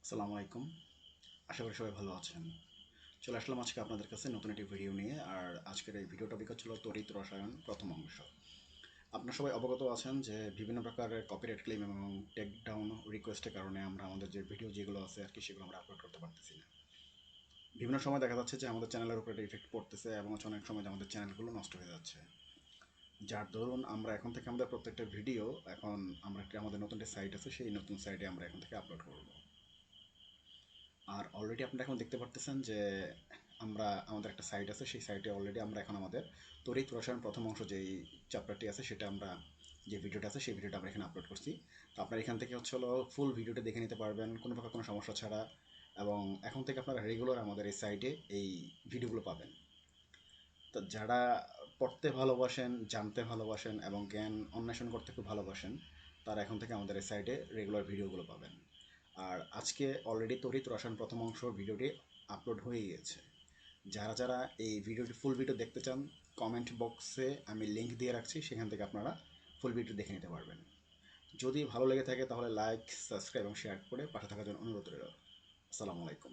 আসসালামু আলাইকুম। আশা করি সবাই ভালো আছেন। চলে আসলাম আজকে আপনাদের কাছে নতুন একটি ভিডিও নিয়ে। আর আজকের এই ভিডিও টপিক ছিল তড়িৎ রসায়ন প্রথম অংশ। আপনারা সবাই অবগত আছেন যে বিভিন্ন প্রকারের কপিরাইট ক্লেম এবং টেক ডাউন রিকোয়েস্টের কারণে আমরা আমাদের যে ভিডিও যেগুলো আছে আর কি সেগুলো আমরা আপলোড করতে পারতেছি না। বিভিন্ন সময় দেখা যাচ্ছে যে আমাদের চ্যানেলের উপরে একটা ইফেক্ট পড়তেছে এবং অনেক সময় আমাদের চ্যানেলগুলো নষ্ট হয়ে যাচ্ছে। যার দরুন আমরা এখন থেকে আমাদের প্রত্যেকটা ভিডিও এখন আমরা আমাদের নতুন একটা সাইট আছে, সেই নতুন সাইটে আমরা এখন থেকে আপলোড করব। আর অলরেডি আপনারা এখন দেখতে পারতেছেন যে আমরা আমাদের একটা সাইট আছে, সেই সাইটে অলরেডি আমরা এখন আমাদের তড়িৎ রসায়ন প্রথম অংশ যেই চ্যাপ্টারটি আছে সেটা আমরা যে ভিডিওটা আছে সেই ভিডিওটা আমরা এখানে আপলোড করছি। তো আপনারা এখান থেকে হলো ফুল ভিডিওটা দেখে নিতে পারবেন কোনো প্রকার কোনো সমস্যা ছাড়া। এবং এখন থেকে আপনারা রেগুলার আমাদের এই সাইটে এই ভিডিওগুলো পাবেন। তো যারা পড়তে ভালোবাসেন, জানতে ভালোবাসেন এবং জ্ঞান অন্বেষণ করতে খুব ভালোবাসেন, তারা এখন থেকে আমাদের এই সাইটে রেগুলার ভিডিওগুলো পাবেন। আর আজকে অলরেডি তড়িৎ রসায়ন প্রথম অংশ ভিডিওটি আপলোড হয়ে গিয়েছে। যারা যারা এই ভিডিওটি ফুল ভিডিও দেখতে চান, কমেন্ট বক্সে আমি লিঙ্ক দিয়ে রাখছি, সেখান থেকে আপনারা ফুল ভিডিও দেখে নিতে পারবেন। যদি ভালো লেগে থাকে তাহলে লাইক, সাবস্ক্রাইব এবং শেয়ার করে পাশে থাকার জন্য অনুরোধ রইল। আসসালামু আলাইকুম।